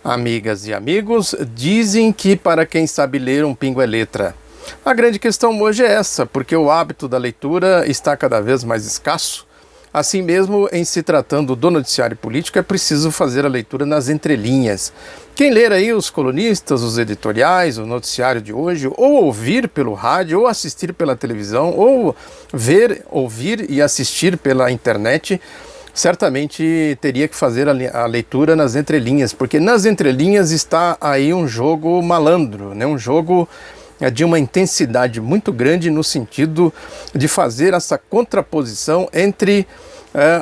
Amigas e amigos, dizem que para quem sabe ler um pingo é letra. A grande questão hoje é essa, porque o hábito da leitura está cada vez mais escasso. Assim mesmo, em se tratando do noticiário político, é preciso fazer a leitura nas entrelinhas. Quem ler aí os colunistas, os editoriais, o noticiário de hoje, ou ouvir pelo rádio, ou assistir pela televisão, ou ver, ouvir e assistir pela internet, certamente teria que fazer a leitura nas entrelinhas, porque nas entrelinhas está aí um jogo malandro, né? Um jogo de uma intensidade muito grande no sentido de fazer essa contraposição entre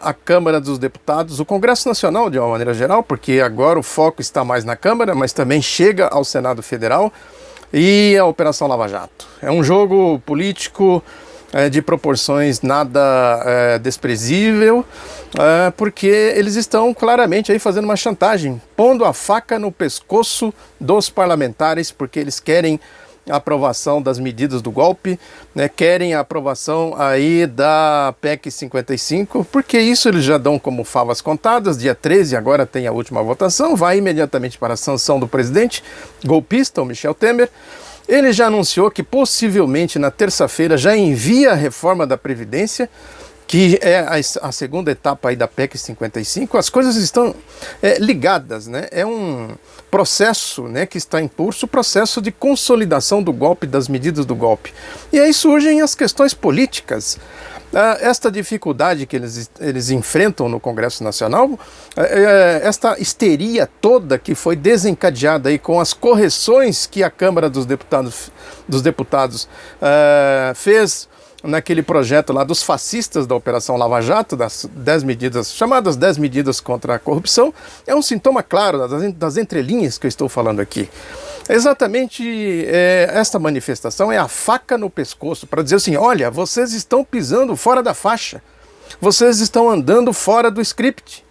a Câmara dos Deputados, o Congresso Nacional de uma maneira geral, porque agora o foco está mais na Câmara, mas também chega ao Senado Federal, e a Operação Lava Jato. É um jogo político de proporções nada desprezível, porque eles estão claramente aí fazendo uma chantagem, pondo a faca no pescoço dos parlamentares, porque eles querem a aprovação das medidas do golpe, né, querem a aprovação aí da PEC 55, porque isso eles já dão como favas contadas. Dia 13 agora tem a última votação, vai imediatamente para a sanção do presidente golpista, o Michel Temer. Ele já anunciou que possivelmente na terça-feira já envia a reforma da Previdência, que é a segunda etapa aí da PEC 55. As coisas estão ligadas, né? É um processo, né, que está em curso, o processo de consolidação do golpe, das medidas do golpe. E aí surgem as questões políticas. Esta dificuldade que eles enfrentam no Congresso Nacional, esta histeria toda que foi desencadeada aí com as correções que a Câmara dos Deputados fez naquele projeto lá dos fascistas da Operação Lava Jato, das 10 medidas, chamadas 10 medidas contra a corrupção, é um sintoma claro das entrelinhas que eu estou falando aqui. Exatamente esta manifestação é a faca no pescoço, para dizer assim, olha, vocês estão pisando fora da faixa, vocês estão andando fora do script.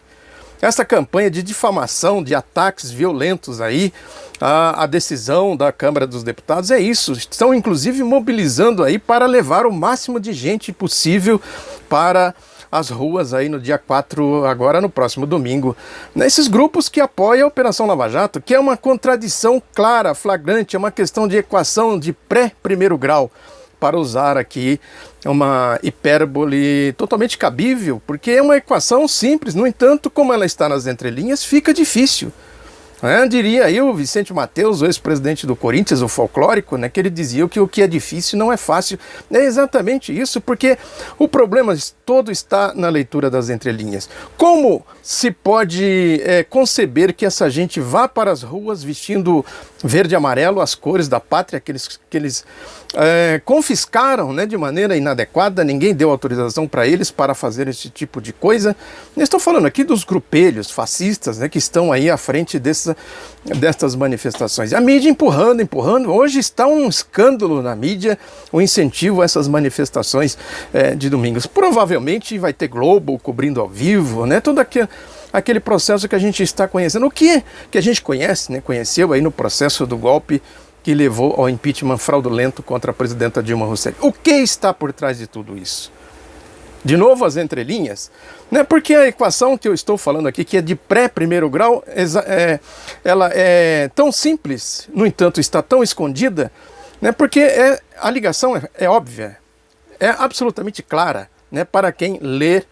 Essa campanha de difamação, de ataques violentos aí, a decisão da Câmara dos Deputados é isso. Estão inclusive mobilizando aí para levar o máximo de gente possível para as ruas aí no dia 4, agora no próximo domingo. Nesses grupos que apoiam a Operação Lava Jato, que é uma contradição clara, flagrante, é uma questão de equação de pré-primeiro grau, para usar aqui uma hipérbole totalmente cabível, porque é uma equação simples. No entanto, como ela está nas entrelinhas, fica difícil. Diria aí o Vicente Mateus, o ex-presidente do Corinthians, o folclórico, né, que ele dizia que o que é difícil não é fácil. É exatamente isso, porque o problema todo está na leitura das entrelinhas. Como se pode conceber que essa gente vá para as ruas vestindo verde e amarelo, as cores da pátria que eles confiscaram, né, de maneira inadequada? Ninguém deu autorização para eles para fazer esse tipo de coisa. Eu estou falando aqui dos grupelhos fascistas, né, que estão aí à frente destas manifestações. A mídia empurrando. Hoje está um escândalo na mídia o incentivo a essas manifestações de domingos. Provavelmente vai ter Globo cobrindo ao vivo, né, todo aquele processo que a gente está conhecendo. O que a gente conhece, né, conheceu aí no processo do golpe que levou ao impeachment fraudulento contra a presidenta Dilma Rousseff. O que está por trás de tudo isso? De novo as entrelinhas, né? Porque a equação que eu estou falando aqui, que é de pré-primeiro grau, ela é tão simples, no entanto está tão escondida, né? Porque a ligação é óbvia, é absolutamente clara, né? Para quem lê,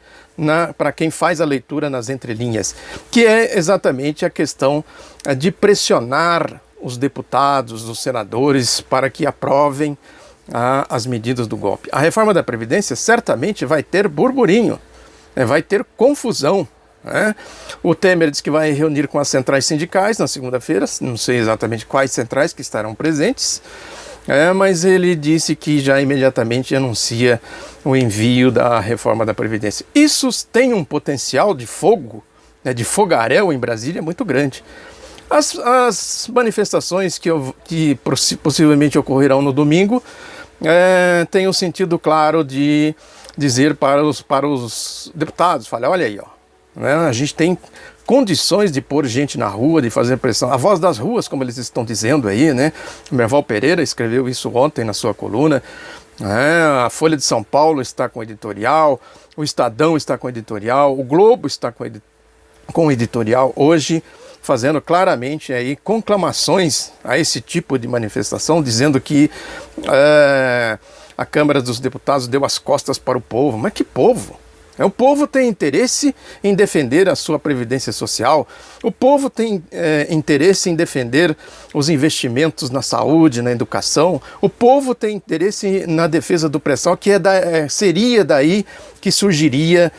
para quem faz a leitura nas entrelinhas, que é exatamente a questão de pressionar os deputados, os senadores, para que aprovem as medidas do golpe. A reforma da Previdência certamente vai ter burburinho, vai ter confusão. O Temer diz que vai reunir com as centrais sindicais na segunda-feira, não sei exatamente quais centrais que estarão presentes, mas ele disse que já imediatamente anuncia o envio da reforma da Previdência. Isso tem um potencial de fogo, de fogaréu em Brasília muito grande. As manifestações que possivelmente ocorrerão no domingo têm um sentido claro de dizer para os deputados, olha aí, a gente tem condições de pôr gente na rua, de fazer pressão. A voz das ruas, como eles estão dizendo aí, né? O Merval Pereira escreveu isso ontem na sua coluna. A Folha de São Paulo está com editorial, o Estadão está com editorial, o Globo está com editorial hoje, fazendo claramente aí conclamações a esse tipo de manifestação, dizendo que a Câmara dos Deputados deu as costas para o povo. Mas que povo? O povo tem interesse em defender a sua previdência social, o povo tem interesse em defender os investimentos na saúde, na educação, o povo tem interesse na defesa do pré-sal, que seria daí que surgiria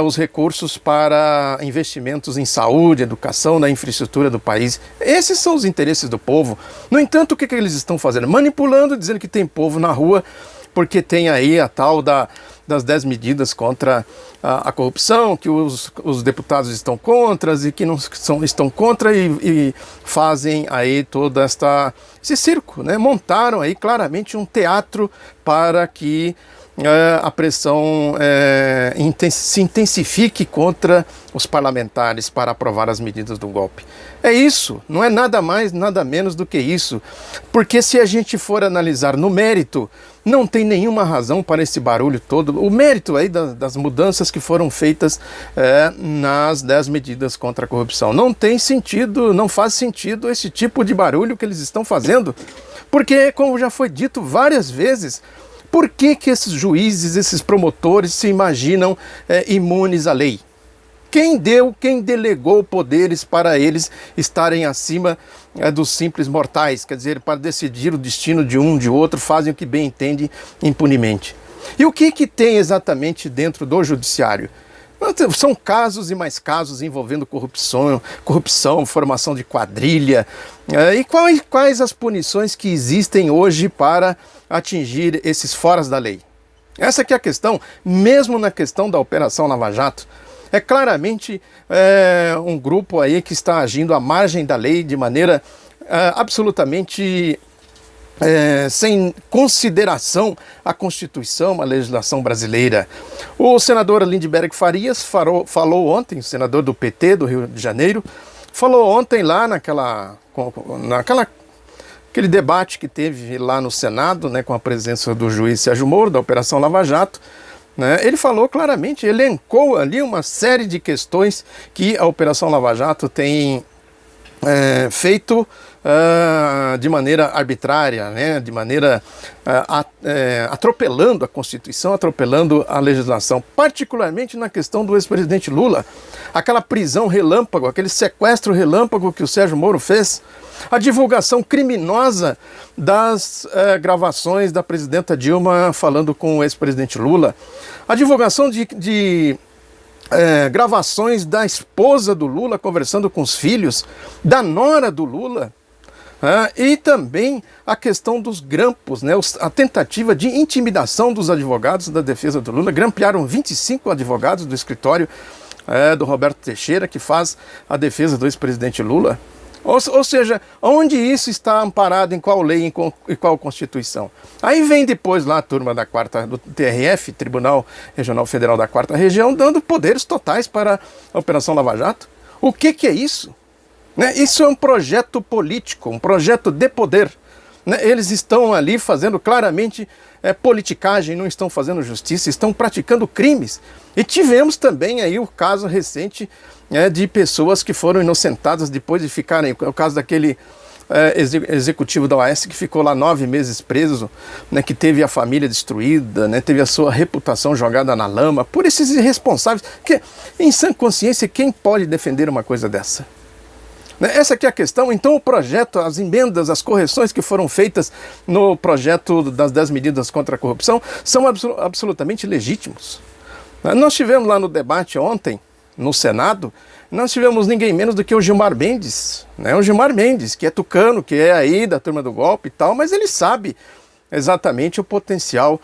os recursos para investimentos em saúde, educação, na infraestrutura do país. Esses são os interesses do povo. No entanto, o que eles estão fazendo? Manipulando, dizendo que tem povo na rua, porque tem aí a tal das 10 medidas contra a corrupção, que os deputados estão contra e que não estão contra e fazem aí todo esse circo, né? Montaram aí claramente um teatro para que a pressão se intensifique contra os parlamentares para aprovar as medidas do golpe. É isso, não é nada mais, nada menos do que isso. Porque se a gente for analisar no mérito, não tem nenhuma razão para esse barulho todo. O mérito aí das mudanças que foram feitas nas 10 medidas contra a corrupção. Não tem sentido, não faz sentido esse tipo de barulho que eles estão fazendo. Porque, como já foi dito várias vezes, por que esses juízes, esses promotores se imaginam imunes à lei? Quem delegou poderes para eles estarem acima dos simples mortais? Quer dizer, para decidir o destino de um, de outro, fazem o que bem entendem impunemente. E o que tem exatamente dentro do judiciário? São casos e mais casos envolvendo corrupção, formação de quadrilha. E quais as punições que existem hoje para atingir esses foras da lei? Essa que é a questão, mesmo na questão da Operação Lava Jato. É claramente um grupo aí que está agindo à margem da lei de maneira absolutamente sem consideração à Constituição, à legislação brasileira. O senador Lindbergh Farias falou ontem, senador do PT do Rio de Janeiro, falou ontem lá aquele debate que teve lá no Senado, né, com a presença do juiz Sérgio Moro, da Operação Lava Jato, né, ele falou claramente, elencou ali uma série de questões que a Operação Lava Jato tem feito de maneira arbitrária, né, de maneira atropelando a Constituição, atropelando a legislação, particularmente na questão do ex-presidente Lula. Aquela prisão relâmpago, aquele sequestro relâmpago que o Sérgio Moro fez, a divulgação criminosa das gravações da presidenta Dilma falando com o ex-presidente Lula, a divulgação de gravações da esposa do Lula conversando com os filhos, da nora do Lula, e também a questão dos grampos, né, a tentativa de intimidação dos advogados da defesa do Lula. Grampearam 25 advogados do escritório do Roberto Teixeira, que faz a defesa do ex-presidente Lula. Ou seja, onde isso está amparado, em qual lei, em qual Constituição? Aí vem depois lá a turma do TRF, Tribunal Regional Federal da 4ª Região, dando poderes totais para a Operação Lava Jato. O que é isso? Isso é um projeto político, um projeto de poder. Eles estão ali fazendo claramente politicagem, não estão fazendo justiça, estão praticando crimes. E tivemos também aí o caso recente de pessoas que foram inocentadas depois de ficarem, o caso daquele executivo da OAS que ficou lá 9 meses preso, né, que teve a família destruída, né, teve a sua reputação jogada na lama, por esses irresponsáveis, que em sã consciência quem pode defender uma coisa dessa? Essa aqui é a questão. Então o projeto, as emendas, as correções que foram feitas no projeto das 10 medidas contra a corrupção são absolutamente legítimos. Nós tivemos lá no debate ontem, no Senado, nós tivemos ninguém menos do que o Gilmar Mendes, né? O Gilmar Mendes, que é tucano, que é aí da turma do golpe e tal, mas ele sabe exatamente o potencial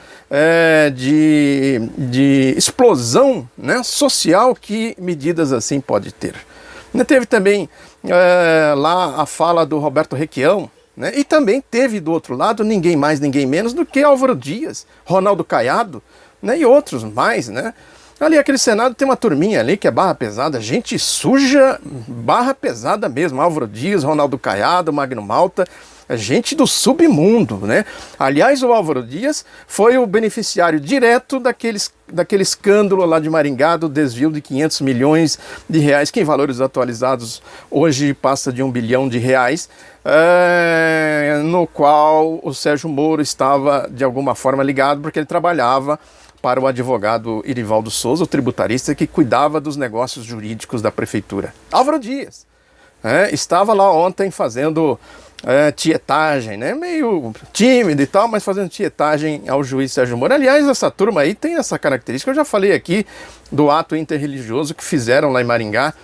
de explosão, né, social que medidas assim pode ter. Teve também lá a fala do Roberto Requião, né? E também teve do outro lado ninguém mais, ninguém menos do que Álvaro Dias, Ronaldo Caiado, né? E outros mais, né? Ali aquele Senado tem uma turminha ali que é barra pesada, gente suja, barra pesada mesmo. Álvaro Dias, Ronaldo Caiado, Magno Malta, gente do submundo, né? Aliás, o Álvaro Dias foi o beneficiário direto daquele escândalo lá de Maringá, do desvio de 500 milhões de reais, que em valores atualizados hoje passa de R$ 1 bilhão, no qual o Sérgio Moro estava de alguma forma ligado, porque ele trabalhava para o advogado Irivaldo Souza, o tributarista que cuidava dos negócios jurídicos da prefeitura. Álvaro Dias estava lá ontem fazendo tietagem, né? Meio tímido e tal, mas fazendo tietagem ao juiz Sérgio Moro. Aliás, essa turma aí tem essa característica, eu já falei aqui do ato interreligioso que fizeram lá em Maringá,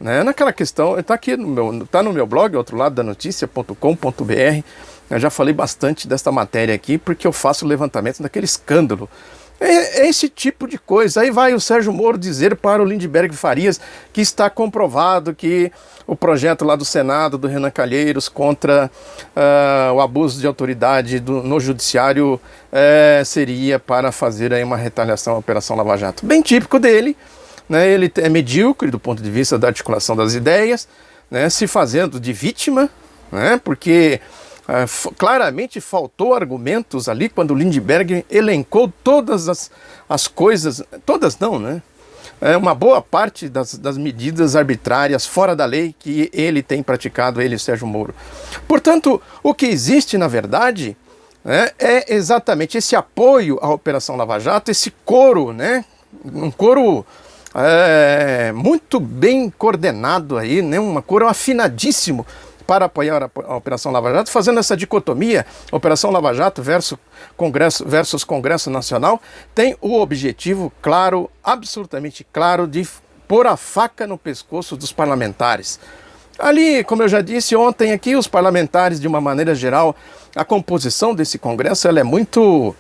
né? Naquela questão, está aqui no meu blog, outro lado da notícia.com.br, eu já falei bastante desta matéria aqui, porque eu faço o levantamento daquele escândalo. É esse tipo de coisa. Aí vai o Sérgio Moro dizer para o Lindbergh Farias que está comprovado que o projeto lá do Senado, do Renan Calheiros, contra o abuso de autoridade no judiciário seria para fazer aí uma retaliação à Operação Lava Jato. Bem típico dele, né? Ele é medíocre do ponto de vista da articulação das ideias, né? Se fazendo de vítima, né? Porque claramente faltou argumentos ali quando o Lindbergh elencou todas as coisas, todas não, né? Uma boa parte das medidas arbitrárias fora da lei que ele tem praticado, ele e Sérgio Moro. Portanto, o que existe na verdade é exatamente esse apoio à Operação Lava Jato, esse coro, né? Um coro muito bem coordenado aí, né? Um coro afinadíssimo para apoiar a Operação Lava Jato, fazendo essa dicotomia, Operação Lava Jato versus Congresso Nacional, tem o objetivo claro, absolutamente claro, de pôr a faca no pescoço dos parlamentares. Ali, como eu já disse ontem aqui, os parlamentares, de uma maneira geral, a composição desse Congresso ela é muito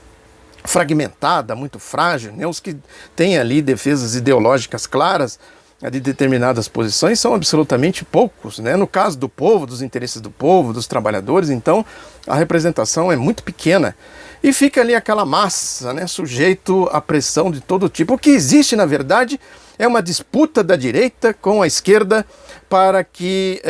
fragmentada, muito frágil, né? Os que têm ali defesas ideológicas claras de determinadas posições são absolutamente poucos, né? No caso do povo, dos interesses do povo, dos trabalhadores, então a representação é muito pequena e fica ali aquela massa, né, sujeito à pressão de todo tipo. O que existe, na verdade, é uma disputa da direita com a esquerda para que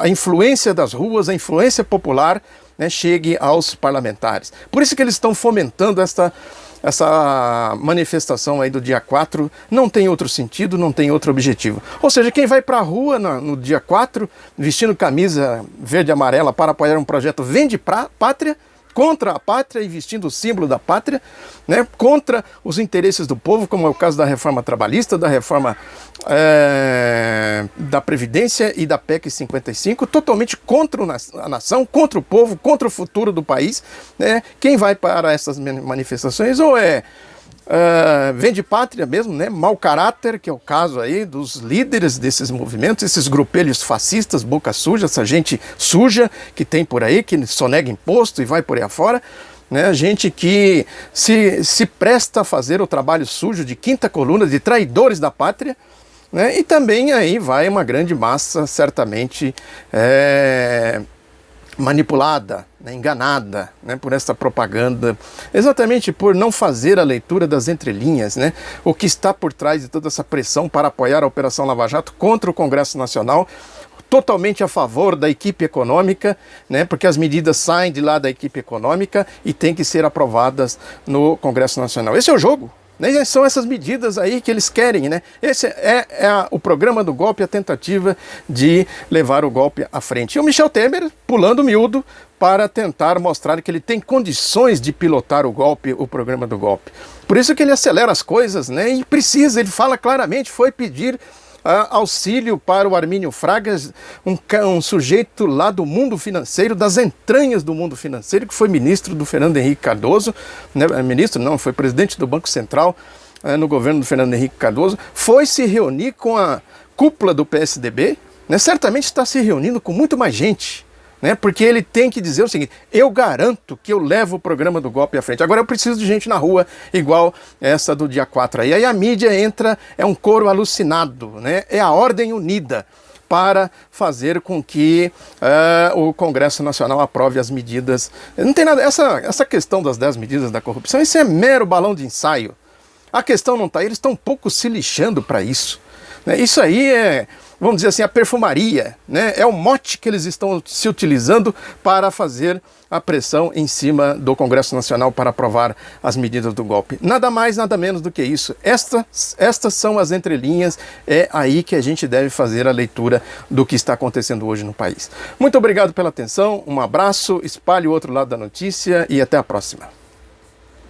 a influência das ruas, a influência popular, né, chegue aos parlamentares. Por isso que eles estão fomentando essa manifestação aí do dia 4, não tem outro sentido, não tem outro objetivo. Ou seja, quem vai para a rua no dia 4, vestindo camisa verde e amarela para apoiar um projeto Vende Pátria, contra a pátria e vestindo o símbolo da pátria, né, contra os interesses do povo, como é o caso da reforma trabalhista, da reforma da Previdência e da PEC 55, totalmente contra a nação, contra o povo, contra o futuro do país, né? Quem vai para essas manifestações ou vende pátria mesmo, né? Mau caráter, que é o caso aí dos líderes desses movimentos, esses grupelhos fascistas, boca suja, essa gente suja que tem por aí, que sonega imposto e vai por aí afora, né? Gente que se presta a fazer o trabalho sujo de quinta coluna, de traidores da pátria, né? E também aí vai uma grande massa, certamente manipulada, né, enganada, né, por essa propaganda, exatamente por não fazer a leitura das entrelinhas, né, o que está por trás de toda essa pressão para apoiar a Operação Lava Jato contra o Congresso Nacional, totalmente a favor da equipe econômica, né, porque as medidas saem de lá da equipe econômica e têm que ser aprovadas no Congresso Nacional. Esse é o jogo. Né? São essas medidas aí que eles querem, né? Esse o programa do golpe, a tentativa de levar o golpe à frente. E o Michel Temer pulando miúdo para tentar mostrar que ele tem condições de pilotar o golpe, o programa do golpe. Por isso que ele acelera as coisas, né? E precisa, ele fala claramente, foi pedir auxílio para o Armínio Fragas, um sujeito lá do mundo financeiro, das entranhas do mundo financeiro, que foi ministro do Fernando Henrique Cardoso, né? Ministro não, foi presidente do Banco Central no governo do Fernando Henrique Cardoso, foi se reunir com a cúpula do PSDB, né? Certamente está se reunindo com muito mais gente, né? Porque ele tem que dizer o seguinte: eu garanto que eu levo o programa do golpe à frente. Agora eu preciso de gente na rua, igual essa do dia 4 aí. Aí a mídia entra, é um coro alucinado, né? É a ordem unida para fazer com que o Congresso Nacional aprove as medidas. Não tem nada, essa questão das 10 medidas da corrupção, isso é mero balão de ensaio. A questão não está aí, eles estão um pouco se lixando para isso. Né? Isso aí é, vamos dizer assim, a perfumaria, né? É o mote que eles estão se utilizando para fazer a pressão em cima do Congresso Nacional para aprovar as medidas do golpe. Nada mais, nada menos do que isso. Estas são as entrelinhas, é aí que a gente deve fazer a leitura do que está acontecendo hoje no país. Muito obrigado pela atenção, um abraço, espalhe o outro lado da notícia e até a próxima.